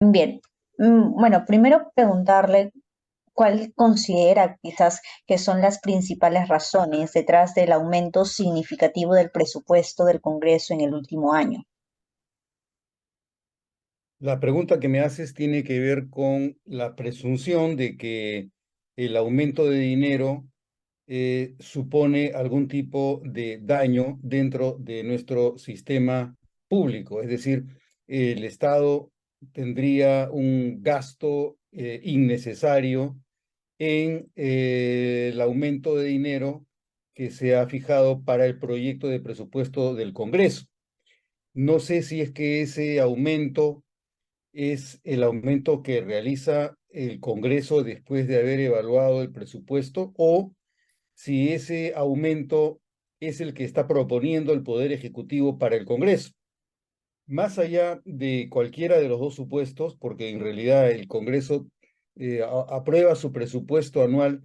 Bien, bueno, primero preguntarle cuál considera quizás que son las principales razones detrás del aumento significativo del presupuesto del Congreso en el último año. La pregunta que me haces tiene que ver con la presunción de que el aumento de dinero supone algún tipo de daño dentro de nuestro sistema público. Es decir, el Estado tendría un gasto innecesario en el aumento de dinero que se ha fijado para el proyecto de presupuesto del Congreso. No sé si es que ese aumento es el aumento que realiza el Congreso después de haber evaluado el presupuesto o si ese aumento es el que está proponiendo el Poder Ejecutivo para el Congreso. Más allá de cualquiera de los dos supuestos, porque en realidad el Congreso aprueba su presupuesto anual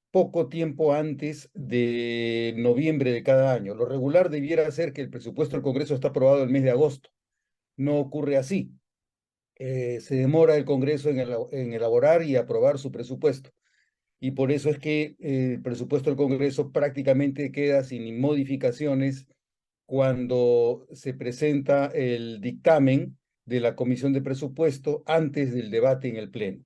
poco tiempo antes de noviembre de cada año. Lo regular debiera ser que el presupuesto del Congreso está aprobado el mes de agosto. No ocurre así. Se demora el Congreso en elaborar y aprobar su presupuesto. Y por eso es que el presupuesto del Congreso prácticamente queda sin modificaciones cuando se presenta el dictamen de la Comisión de Presupuesto antes del debate en el Pleno.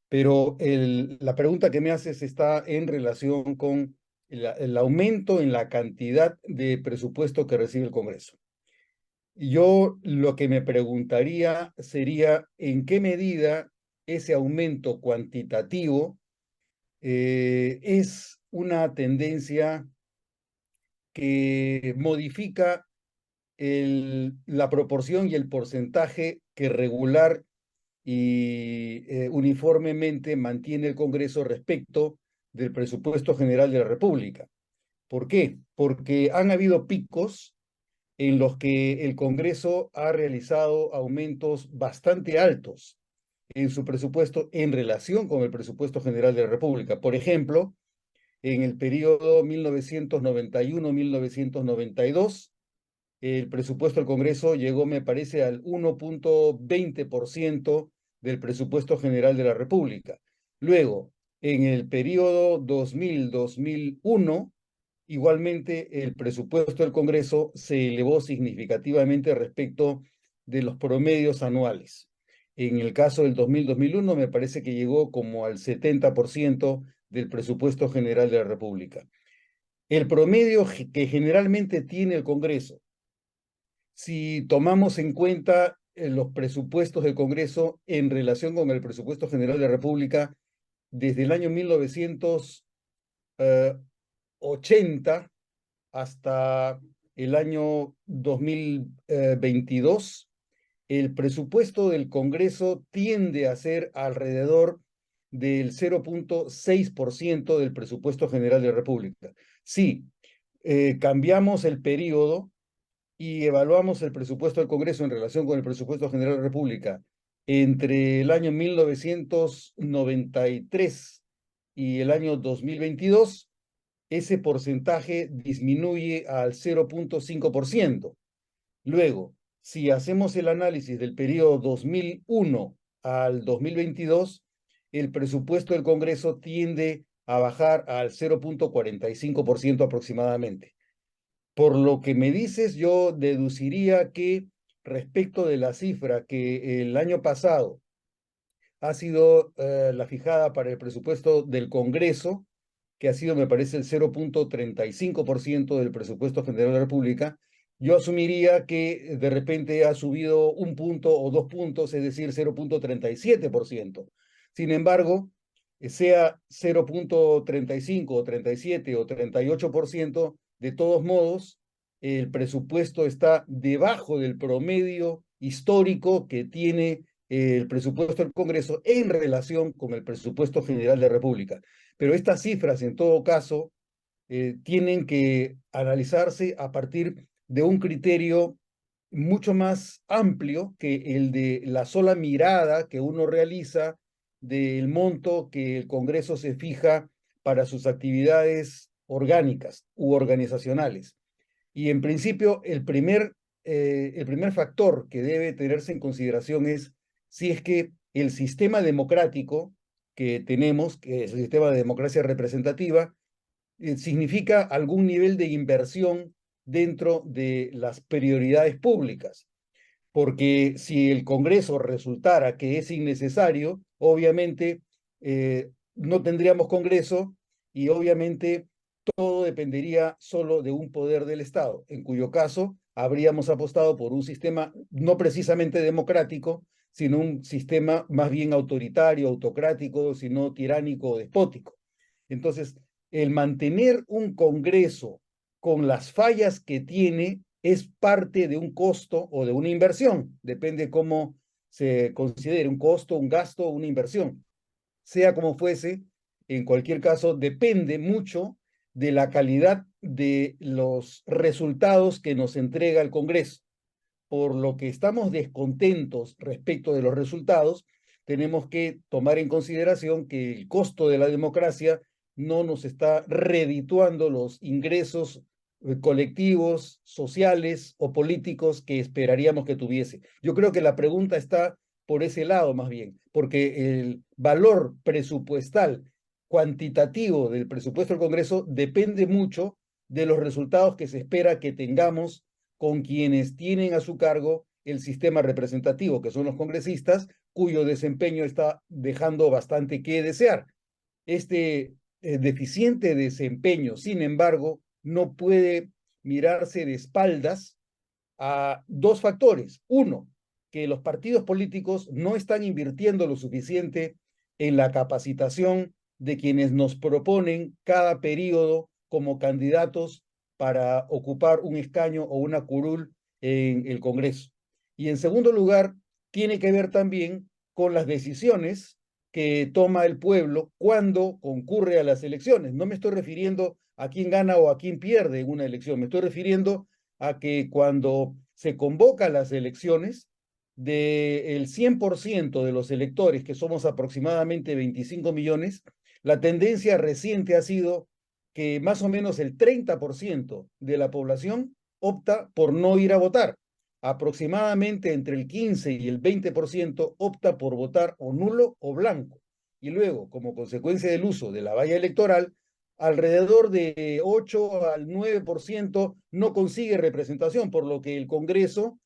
Pero la pregunta que me haces está en relación con el aumento en la cantidad de presupuesto que recibe el Congreso. Yo lo que me preguntaría sería en qué medida ese aumento cuantitativo es una tendencia que modifica la proporción y el porcentaje que regular y uniformemente mantiene el Congreso respecto del presupuesto general de la República. ¿Por qué? Porque han habido picos en los que el Congreso ha realizado aumentos bastante altos en su presupuesto en relación con el presupuesto general de la República. Por ejemplo, en el periodo 1991-1992, el presupuesto del Congreso llegó, me parece, al 1,20% del presupuesto general de la República. Luego, en el periodo 2000-2001, igualmente el presupuesto del Congreso se elevó significativamente respecto de los promedios anuales. En el caso del 2000-2001, me parece que llegó como al 70% del presupuesto general de la República. El promedio que generalmente tiene el Congreso, si tomamos en cuenta los presupuestos del Congreso en relación con el presupuesto general de la República, desde el año 1980 hasta el año 2022, el presupuesto del Congreso tiende a ser alrededor del 0,6% del presupuesto general de la República. Si cambiamos el periodo y evaluamos el presupuesto del Congreso en relación con el presupuesto general de la República entre el año 1993 y el año 2022, ese porcentaje disminuye al 0,5%. Luego, si hacemos el análisis del periodo 2001 al 2022, el presupuesto del Congreso tiende a bajar al 0,45% aproximadamente. Por lo que me dices, yo deduciría que respecto de la cifra que el año pasado ha sido la fijada para el presupuesto del Congreso, que ha sido, me parece, el 0,35% del presupuesto general de la República, yo asumiría que de repente ha subido un punto o 2 puntos, es decir, 0,37%. Sin embargo, sea 0,35 o 37 o 38%, de todos modos, el presupuesto está debajo del promedio histórico que tiene el presupuesto del Congreso en relación con el presupuesto general de la República. Pero estas cifras, en todo caso, tienen que analizarse a partir de un criterio mucho más amplio que el de la sola mirada que uno realiza del monto que el Congreso se fija para sus actividades orgánicas u organizacionales. Y en principio, el primer factor que debe tenerse en consideración es si es que el sistema democrático que tenemos, que es el sistema de democracia representativa, significa algún nivel de inversión dentro de las prioridades públicas. Porque si el Congreso resultara que es innecesario, obviamente no tendríamos Congreso y obviamente todo dependería solo de un poder del Estado, en cuyo caso habríamos apostado por un sistema no precisamente democrático, sino un sistema más bien autoritario, autocrático, sino tiránico o despótico. Entonces, el mantener un Congreso con las fallas que tiene es parte de un costo o de una inversión, depende cómo se considere, un costo, un gasto, una inversión. Sea como fuese, en cualquier caso, depende mucho de la calidad de los resultados que nos entrega el Congreso. Por lo que estamos descontentos respecto de los resultados, tenemos que tomar en consideración que el costo de la democracia no nos está redituando los ingresos colectivos, sociales o políticos que esperaríamos que tuviese. Yo creo que la pregunta está por ese lado más bien, porque el valor presupuestal cuantitativo del presupuesto del Congreso depende mucho de los resultados que se espera que tengamos con quienes tienen a su cargo el sistema representativo, que son los congresistas, cuyo desempeño está dejando bastante que desear. Este deficiente desempeño, sin embargo, no puede mirarse de espaldas a dos factores. Uno, que los partidos políticos no están invirtiendo lo suficiente en la capacitación de quienes nos proponen cada periodo como candidatos para ocupar un escaño o una curul en el Congreso. Y en segundo lugar, tiene que ver también con las decisiones que toma el pueblo cuando concurre a las elecciones. No me estoy refiriendo a quién gana o a quién pierde en una elección, me estoy refiriendo a que cuando se convocan las elecciones, del 100% de los electores, que somos aproximadamente 25 millones, la tendencia reciente ha sido que más o menos el 30% de la población opta por no ir a votar. Aproximadamente entre el 15 y el 20% opta por votar o nulo o blanco. Y luego, como consecuencia del uso de la valla electoral, alrededor de 8 al 9% no consigue representación, por lo que el Congreso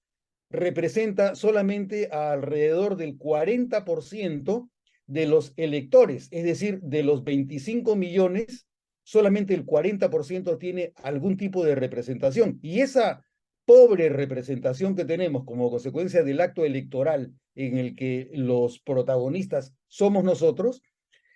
representa solamente a alrededor del 40% de los electores, es decir, de los 25 millones, solamente el 40% tiene algún tipo de representación. Y esa pobre representación que tenemos como consecuencia del acto electoral en el que los protagonistas somos nosotros,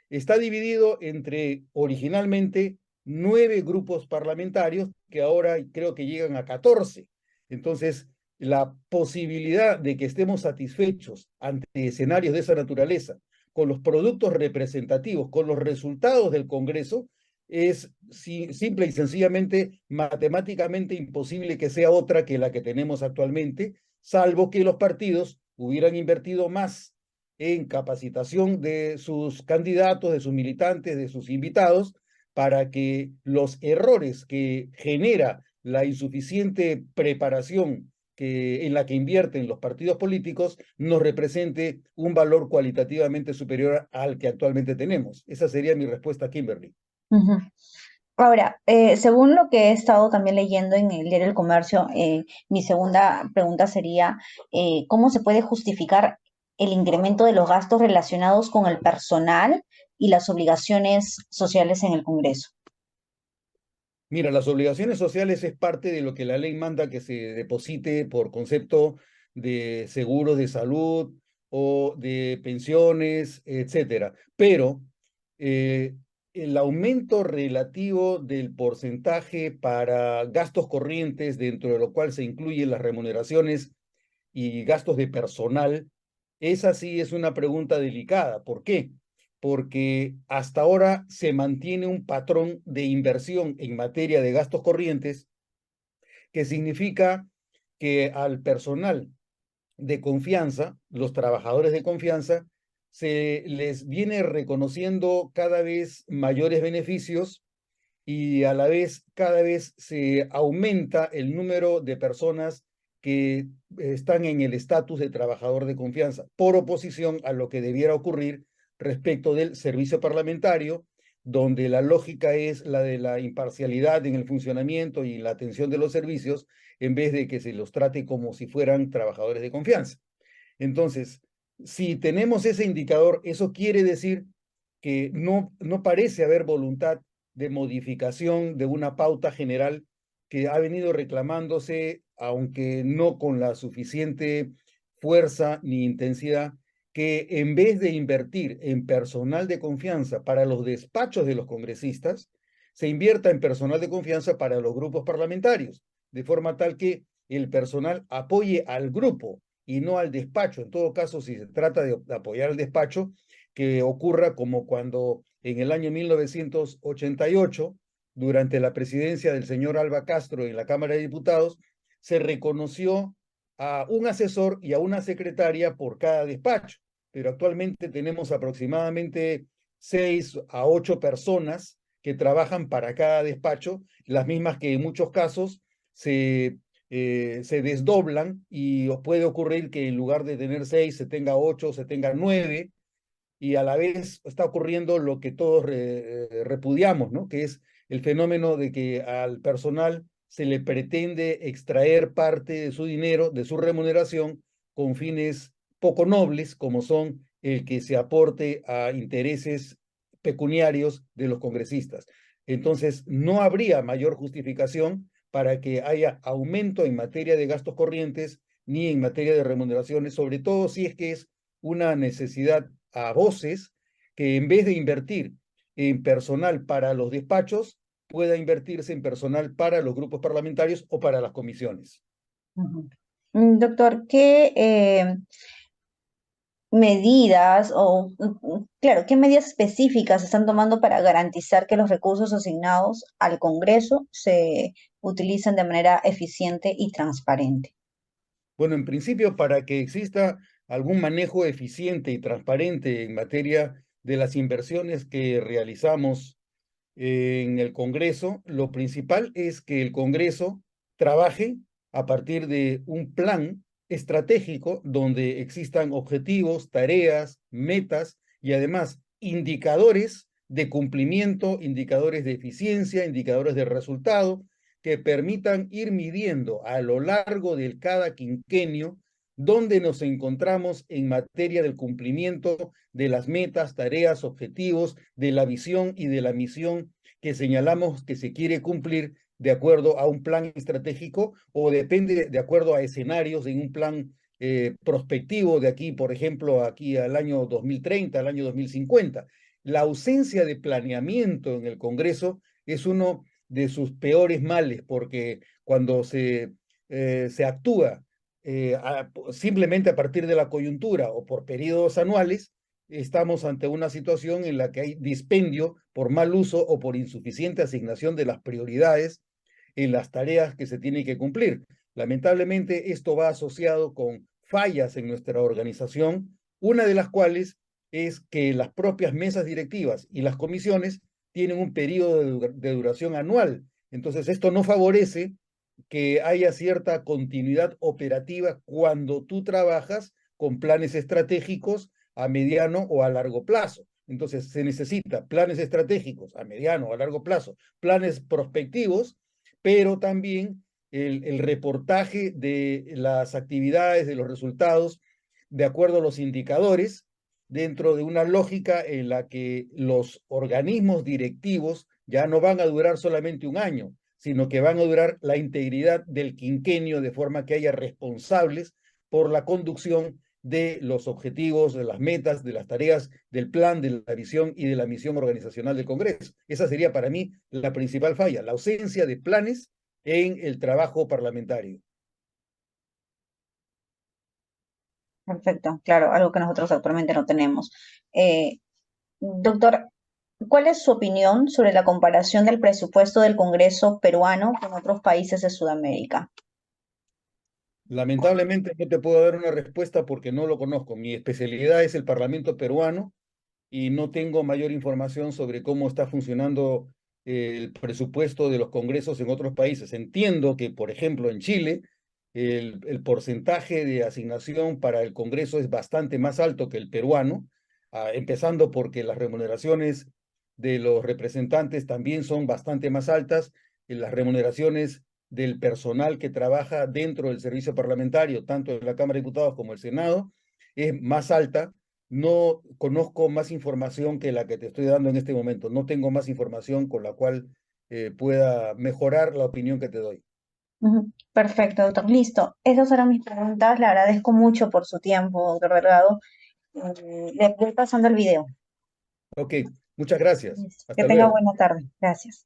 está dividido entre originalmente 9 grupos parlamentarios que ahora creo que llegan a 14. Entonces, la posibilidad de que estemos satisfechos ante escenarios de esa naturaleza, con los productos representativos, con los resultados del Congreso, es simple y sencillamente matemáticamente imposible que sea otra que la que tenemos actualmente, salvo que los partidos hubieran invertido más en capacitación de sus candidatos, de sus militantes, de sus invitados, para que los errores que genera la insuficiente preparación en la que invierten los partidos políticos nos represente un valor cualitativamente superior al que actualmente tenemos. Esa sería mi respuesta, Kimberly. Ujú. Ahora, según lo que he estado también leyendo en el diario El Comercio, mi segunda pregunta sería, ¿cómo se puede justificar el incremento de los gastos relacionados con el personal y las obligaciones sociales en el Congreso? Mira, las obligaciones sociales es parte de lo que la ley manda que se deposite por concepto de seguro de salud o de pensiones, etcétera. Pero eh, el aumento relativo del porcentaje para gastos corrientes, dentro de lo cual se incluyen las remuneraciones y gastos de personal, esa sí es una pregunta delicada. ¿Por qué? Porque hasta ahora se mantiene un patrón de inversión en materia de gastos corrientes que significa que al personal de confianza, los trabajadores de confianza, se les viene reconociendo cada vez mayores beneficios y a la vez cada vez se aumenta el número de personas que están en el estatus de trabajador de confianza, por oposición a lo que debiera ocurrir respecto del servicio parlamentario, donde la lógica es la de la imparcialidad en el funcionamiento y la atención de los servicios, en vez de que se los trate como si fueran trabajadores de confianza. Entonces, si tenemos ese indicador, eso quiere decir que no parece haber voluntad de modificación de una pauta general que ha venido reclamándose, aunque no con la suficiente fuerza ni intensidad, que en vez de invertir en personal de confianza para los despachos de los congresistas, se invierta en personal de confianza para los grupos parlamentarios, de forma tal que el personal apoye al grupo y no al despacho. En todo caso, si se trata de apoyar al despacho, que ocurra como cuando en el año 1988, durante la presidencia del señor Alba Castro en la Cámara de Diputados, se reconoció a un asesor y a una secretaria por cada despacho, pero actualmente tenemos aproximadamente 6 a 8 personas que trabajan para cada despacho, las mismas que en muchos casos se desdoblan y puede ocurrir que en lugar de tener 6, se tenga 8, se tenga 9, y a la vez está ocurriendo lo que todos repudiamos, ¿no? Que es el fenómeno de que al personal se le pretende extraer parte de su dinero, de su remuneración, con fines poco nobles, como son el que se aporte a intereses pecuniarios de los congresistas. Entonces, no habría mayor justificación para que haya aumento en materia de gastos corrientes ni en materia de remuneraciones, sobre todo si es que es una necesidad a voces, que en vez de invertir en personal para los despachos, pueda invertirse en personal para los grupos parlamentarios o para las comisiones. Ujú. Doctor, ¿qué medidas claro, qué medidas específicas se están tomando para garantizar que los recursos asignados al Congreso se utilicen de manera eficiente y transparente? Bueno, en principio, para que exista algún manejo eficiente y transparente en materia de las inversiones que realizamos en el Congreso, lo principal es que el Congreso trabaje a partir de un plan estratégico donde existan objetivos, tareas, metas y además indicadores de cumplimiento, indicadores de eficiencia, indicadores de resultado que permitan ir midiendo a lo largo de cada quinquenio dónde nos encontramos en materia del cumplimiento de las metas, tareas, objetivos, de la visión y de la misión que señalamos que se quiere cumplir de acuerdo a un plan estratégico o depende de acuerdo a escenarios en un plan prospectivo de aquí, por ejemplo, aquí al año 2030, al año 2050. La ausencia de planeamiento en el Congreso es uno de sus peores males, porque cuando se actúa simplemente a partir de la coyuntura o por periodos anuales, estamos ante una situación en la que hay dispendio por mal uso o por insuficiente asignación de las prioridades en las tareas que se tienen que cumplir. Lamentablemente, esto va asociado con fallas en nuestra organización, una de las cuales es que las propias mesas directivas y las comisiones tienen un periodo de duración anual. Entonces, esto no favorece que haya cierta continuidad operativa cuando tú trabajas con planes estratégicos a mediano o a largo plazo. Entonces, se necesita planes estratégicos a mediano o a largo plazo, planes prospectivos, pero también el reportaje de las actividades, de los resultados, de acuerdo a los indicadores, dentro de una lógica en la que los organismos directivos ya no van a durar solamente un año, sino que van a durar la integridad del quinquenio, de forma que haya responsables por la conducción de los objetivos, de las metas, de las tareas, del plan, de la visión y de la misión organizacional del Congreso. Esa sería para mí la principal falla, la ausencia de planes en el trabajo parlamentario. Perfecto, claro, algo que nosotros actualmente no tenemos. Doctor, ¿cuál es su opinión sobre la comparación del presupuesto del Congreso peruano con otros países de Sudamérica? Lamentablemente no te puedo dar una respuesta porque no lo conozco. Mi especialidad es el Parlamento peruano y no tengo mayor información sobre cómo está funcionando el presupuesto de los congresos en otros países. Entiendo que, por ejemplo, en Chile, el porcentaje de asignación para el Congreso es bastante más alto que el peruano, empezando porque las remuneraciones de los representantes también son bastante más altas, y las remuneraciones del personal que trabaja dentro del servicio parlamentario, tanto en la Cámara de Diputados como el Senado, es más alta. No conozco más información que la que te estoy dando en este momento. No tengo más información con la cual pueda mejorar la opinión que te doy. Ujú. Perfecto, doctor. Listo. Esas eran mis preguntas. Le agradezco mucho por su tiempo, doctor Delgado. Le voy pasando el video. Ok, muchas gracias. Listo. Que Hasta tenga luego. buena tarde. Gracias.